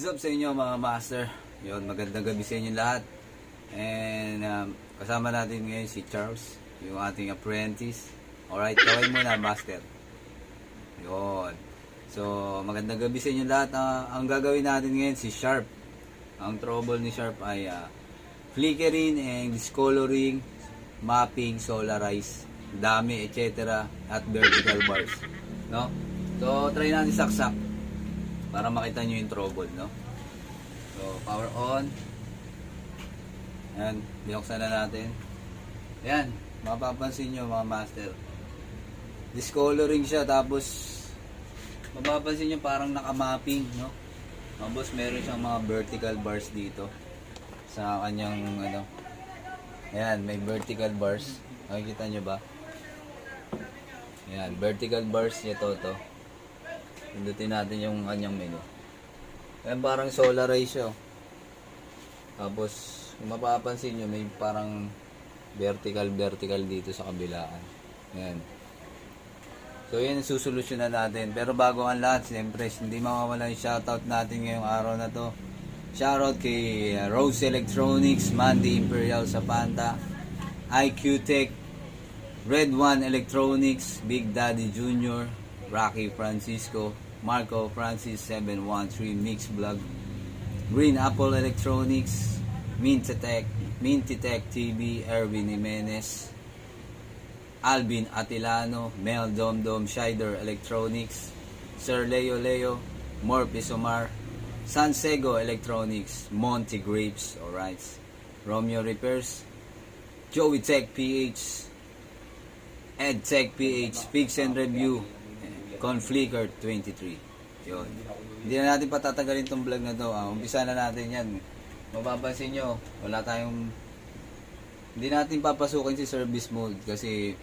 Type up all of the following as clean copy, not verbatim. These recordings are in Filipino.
What's up sa inyo mga master? Yun, magandang gabi sa inyo lahat. And kasama natin ngayon si Charles, yung ating apprentice. Alright, kaway muna master. Yun. So, magandang gabi sa inyo lahat. Ang gagawin natin ngayon si Sharp. Ang trouble ni Sharp ay flickering and discoloring, mapping, solarize, dami, etc. at vertical bars. No? So, try natin saksak para makita nyo yung trouble, no? So, power on. Yan, binuksan na natin. Yan, mapapansin nyo mga master. Discoloring siya, tapos mapapansin nyo parang nakamapping, no? Tapos meron siyang mga vertical bars dito sa kanyang, ano. Ayan, may vertical bars. Nakikita nyo ba? Ayan, vertical bars ito, to. Pindutin natin yung kanyang menu. Ayan, parang solarize siya. Tapos, kung mapapansin nyo, may parang vertical dito sa kabilaan. Ayan. So, yan susolusyonan natin. Pero bago ang lahat, siyempre, hindi mawawala yung shoutout natin ngayong araw na to. Shoutout kay Rose Electronics, Mandy Imperial Zapanta, IQ Tech, Red One Electronics, Big Daddy Jr., Rocky Francisco, Marco Francis 713 Mix Vlog, Green Apple Electronics, Mintitech TV, Erwin Jimenez, Alvin Atilano, Mel Domdom, Shider Electronics, Sir Leo, Morpis Omar, Sansego Electronics, Monty Grapes, alright, Romeo Repairs, Joey Tech PH, Ed Tech PH, Fix and Review, Conflicker 23. Yun. Hindi na natin patatagalin tong vlog na to. Umpisa na natin yan. Mapapansin nyo, hindi natin papasukin si service mode kasi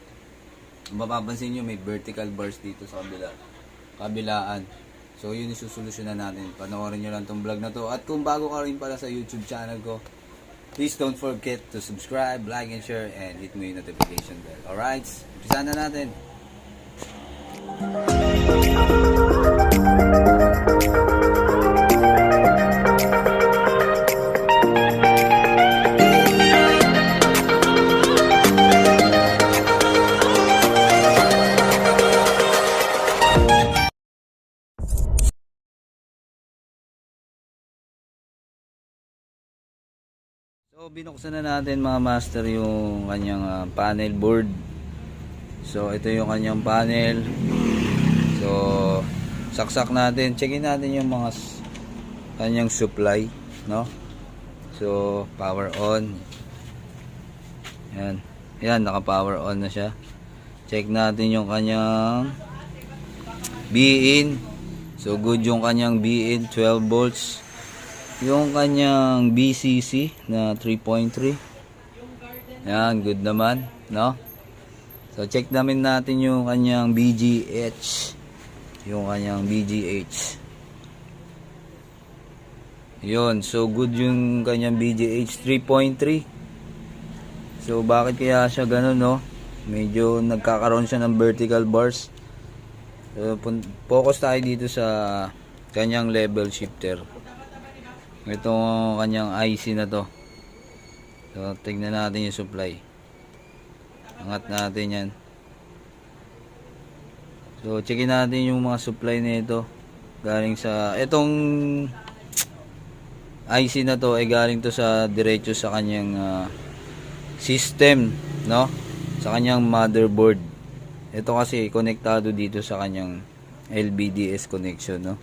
mapapansin nyo may vertical bars dito sa kabilaan. So yun yung susolusyonan natin. Panoorin nyo lang tong vlog na to. At kung bago ka rin pala sa YouTube channel ko, please don't forget to subscribe, like, and share, and hit mo yung notification bell. Alright? Umpisa na natin. So, binuksan na natin mga master yung kanyang panel board. So, ito yung kanyang panel. So, saksak natin. Checkin natin yung mga kanyang supply, no? So, power on. Yan. Yan, naka-power on na siya. Check natin yung kanyang B-in. So, good yung kanyang B-in, 12 volts. Yung kanyang BCC na 3.3. Yan, good naman, no? So, check namin natin yung kanyang BGH. Yung kanyang BGH. Yun, so good yung kanyang BGH 3.3. So, bakit kaya siya ganun, no? Medyo nagkakaroon siya ng vertical bars. So, focus tayo dito sa kanyang level shifter. Itong kanyang IC na to. So, tignan natin yung supply. Angat natin yan. So, checkin natin yung mga supply nito. Galing sa itong IC na to ay galing to sa diretso sa kanyang system, no? Sa kanyang motherboard. Ito kasi konektado dito sa kanyang LVDS connection, no?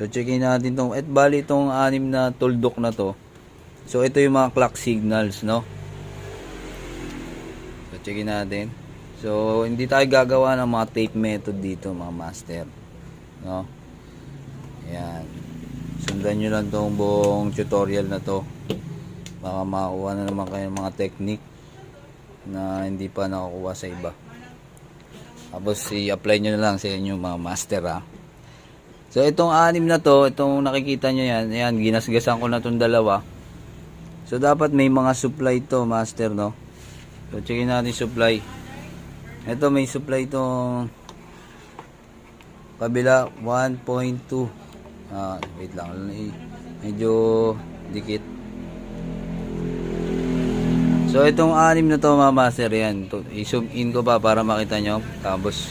So, checkin natin tong, at bali itong 6 na tuldok na to. So, ito yung mga clock signals, no? So, checkin natin. So, hindi tayo gagawa ng mga tape method dito, mga master. No? Ayan. Sundan nyo lang tong buong tutorial na to. Baka makakuha na naman kayo mga technique na hindi pa nakukuha sa iba. Tapos, i-apply nyo na lang sa inyo, mga master, ha? So, itong 6 na to, itong nakikita nyo yan, ayan, ginasgasan ko na itong dalawa. So, dapat may mga supply to, master, no? So, checkin natin supply. Ito, may supply itong kabila, 1.2. Wait lang. Medyo dikit. So itong 6 na to mga master, yan. I-zoom in ko pa para makita nyo. Tapos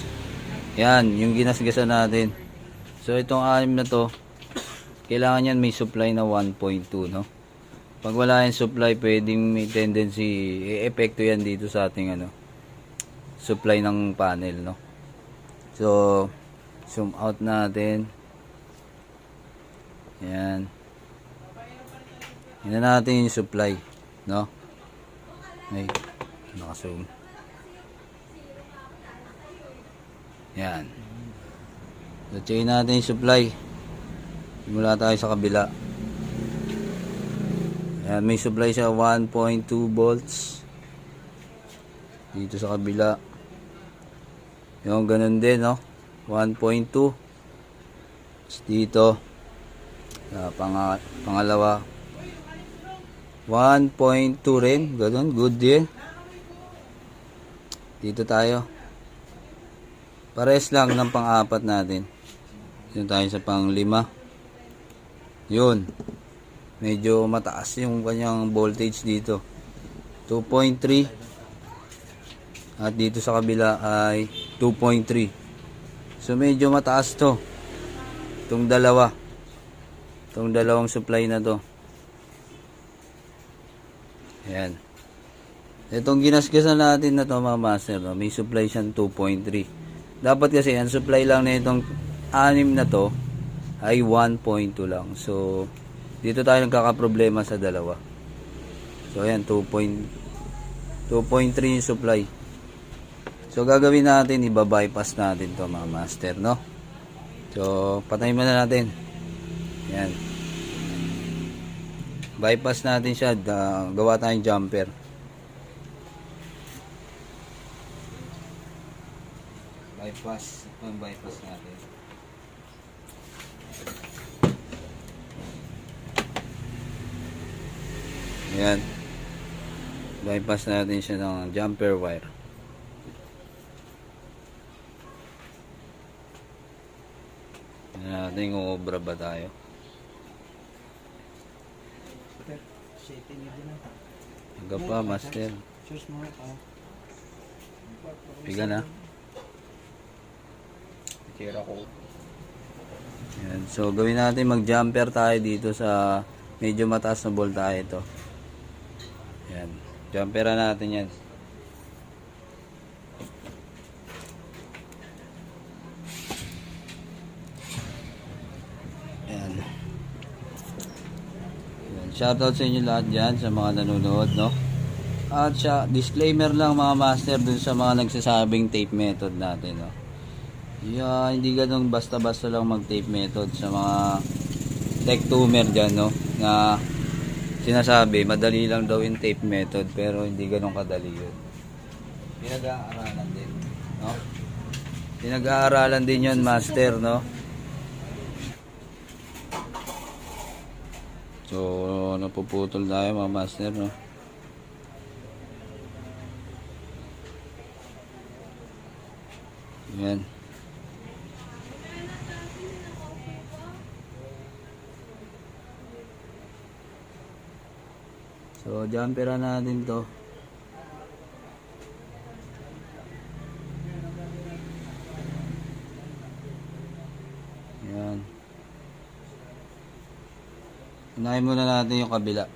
yan, yung ginasgasan natin. So itong 6 na to, kailangan yan may supply na 1.2, no? Pag wala yung supply, pwedeng may tendency, e-epekto yan dito sa ating supply ng panel, no? So zoom out natin. Yan. Yan natin yung supply, no? Ay, naka-zoom. Yan. So, check natin yung supply. Simula tayo sa kabila. Yan, may supply siya 1.2 volts. Dito sa kabila. Yung ganun din, no? 1.2. Dito. Pangalawa. 1.2 rin, ganun, good din. Dito tayo. Pares lang ng pang-apat natin. Dito tayo sa pang-5. Yun. Medyo mataas yung kanyang voltage dito. 2.3. At dito sa kabila ay 2.3. So medyo mataas to. Itong dalawa. Itong dalawang supply na to. Ayan. Itong ginasgasan natin na to mga master, no? May supply siyang 2.3. Dapat kasi ang supply lang na itong 6 na to ay 1.2 lang. So dito tayo nagkakaproblema sa dalawa. So ayan, 2.3 yung supply. So gagawin natin, iba-bypass natin to mga master, no? So patayin muna natin. Ayan. Bypass natin siya, gawa tayong jumper. Bypass, ito yung bypass natin. Ayan. Bypass natin siya ng jumper wire. Ayan natin kung obra ba tayo. Hangga pa, master. Piga na. Ayan. So, gawin natin mag-jumper tayo dito sa medyo mataas na voltahe ito. Ayan. Jumperan natin yan. Ayan. Shoutout sa inyo lahat dyan sa mga nanonood, no? At disclaimer lang mga master dun sa mga nagsasabing tape method natin, no? Yeah, hindi ganun basta-basta lang mag-tape method sa mga tech-tumer dyan, no? Na sinasabi, madali lang daw yung tape method, pero hindi ganun kadali yun. Pinag-aaralan din, no? Pinag-aaralan din yun, master, no? So, napuputol tayo mga master, no? Ayan. So, jumperan natin to. Ayan. Unahin muna natin yung kabila.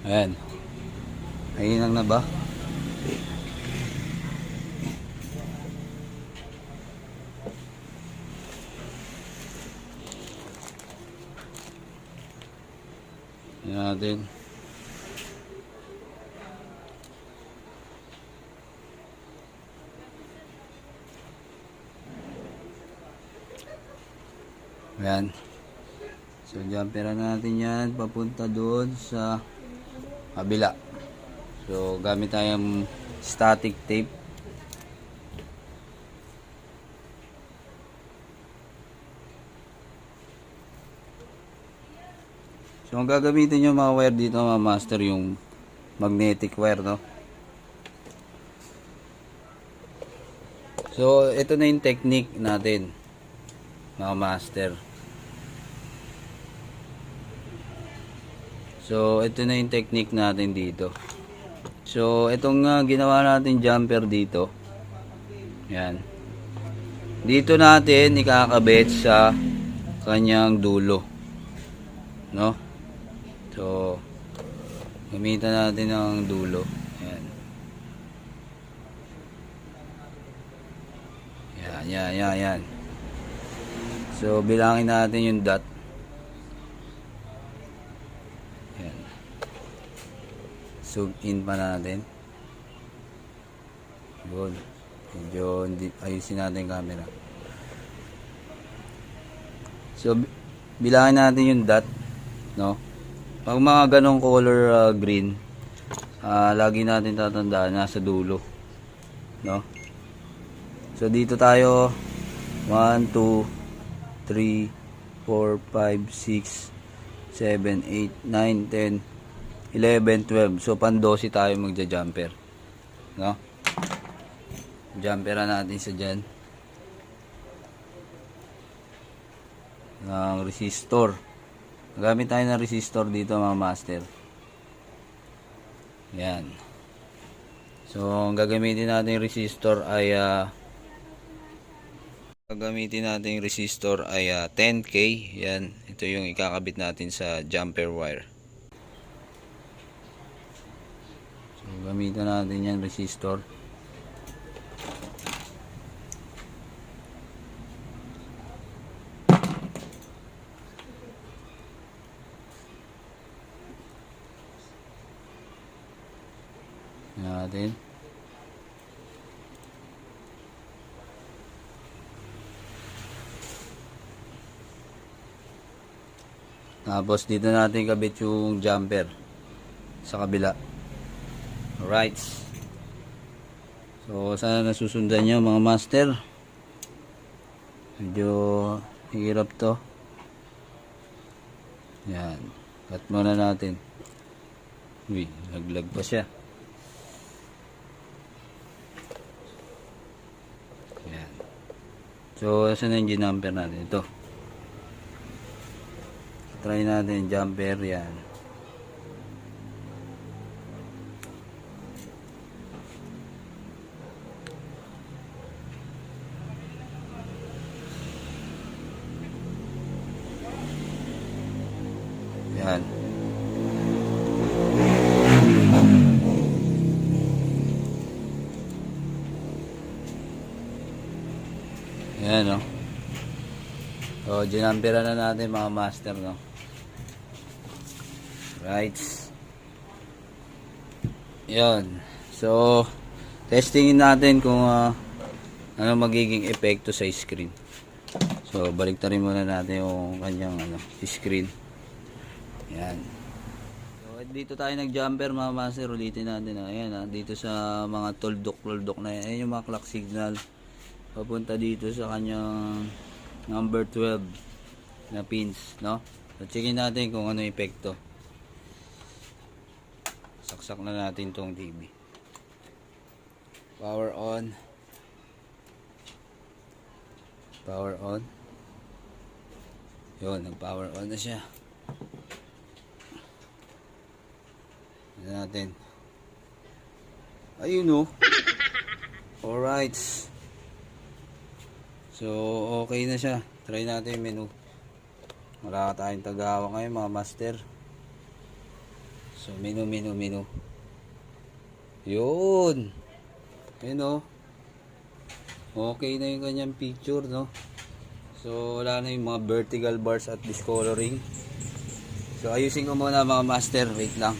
Ayan. Ayun na ba? Ayan natin. Ayan. So, jumperan natin yan papunta doon sa kabila. So, gamit tayong static tape. So, ang gagamitin nyo mga wire dito mga master, yung magnetic wire, no? So, ito na yung technique natin, mga master. So, ito na yung technique natin dito. So, itong ginawa natin jumper dito. Yan. Dito natin ikakabit sa kanyang dulo. No? So, gamitan natin ng dulo. Yan. Yan. So, bilangin natin yung dot. Yan. Zoom in pa natin. Good. Medyo ayusin natin yung camera. So, bilangin natin yung dot, no? Pag mga ganong color green, lagi natin tatandaan nasa dulo, no? So, dito tayo 1, 2, 3, 4, 5, 6, 7, 8, 9, 10, 11, 12. So, pan-12 tayo magja-jumper, no? Jumperan natin sa dyan ng resistor. Gamit tayo ng resistor dito, mga master. Yan. So, ang gagamitin natin resistor ay 10K. Yan. Ito yung ikakabit natin sa jumper wire. So, gamitin natin yan resistor. Natin. Tapos dito natin kabit yung jumper sa kabila. Alright. So sana nasusundan nyo, mga master. Medyo hirap to. Yan. Cut muna natin. Uy, laglag pa siya. Yan. So, saan na yung jumper natin? Ito. Try natin jumper. Yan. Yan. Yan, no? So, ginamperan na natin, mga master, no? Right. Yan. So, testingin natin kung ano magiging epekto sa screen. So, baliktarin muna natin yung kanyang screen. Yan. So, dito tayo nag-jumper, mga master. Ulitin natin. Ayan, dito sa mga tuldok na yan. Ayan yung mga clock signal. Papunta dito sa kanyang number 12 na pins, no? So, checkin natin kung ano epekto. Saksak na natin tong TV. Power on. Power on. Yun, nag-power on na siya. Tignan natin. Ayun, oh. Alright. So, okay na siya. Try natin yung menu. Wala tayong tagawa ngayon, mga master. So, menu. Yun. Ayun, oh. Okay na yung kanyang picture, no? So, wala na yung mga vertical bars at discoloring. So, ayusin ko muna, mga master. Wait lang.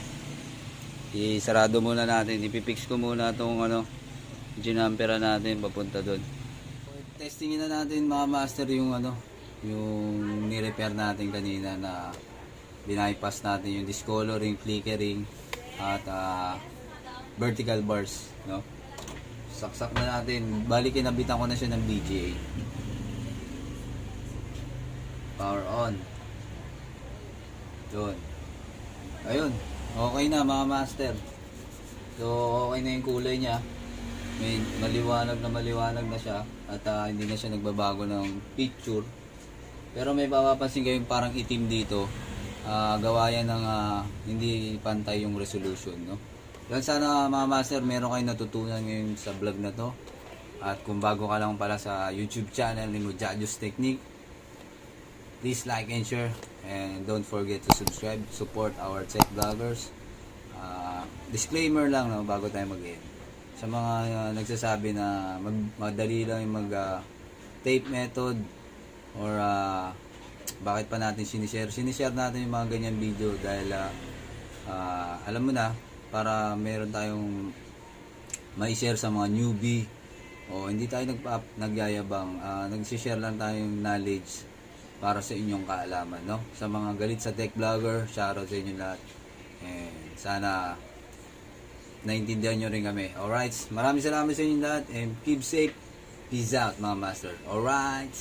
Isarado muna natin. Ipipix ko muna itong ginamperan natin papunta doon. Testingin na natin, mga master, yung yung ni-repair natin kanina na binabypass natin yung discoloring, flickering at vertical bars, no? Saksak na natin. Bali, kinabitan ko na siya ng BGA. Power on. Yun. Ayun. Okay na, mga master. So, okay na yung kulay niya. May maliwanag na siya. At hindi na siya nagbabago ng picture. Pero may mapapansin kayong parang itim dito. Gawa yan ng hindi pantay yung resolution, no? Yan, sana mga master, meron kayong natutunan ngayon sa vlog na to. At kung bago ka lang pala sa YouTube channel ni Mujajos Technique, please like and share. And don't forget to subscribe. Support our tech vloggers. Disclaimer lang, no, bago tayo mag-end. Sa mga nagsasabi na madali lang yung tape method or bakit pa natin sinishare natin yung mga ganyan video dahil alam mo na, para meron tayong mai-share sa mga newbie o hindi tayo nagyayabang, nagsishare lang tayong knowledge para sa inyong kaalaman, no? Sa mga galit sa tech vlogger, shoutout sa inyo lahat, and sana naintindihan nyo rin kami. Alright, maraming salamat sa inyo lahat and keep safe. Peace out mga master. Alright.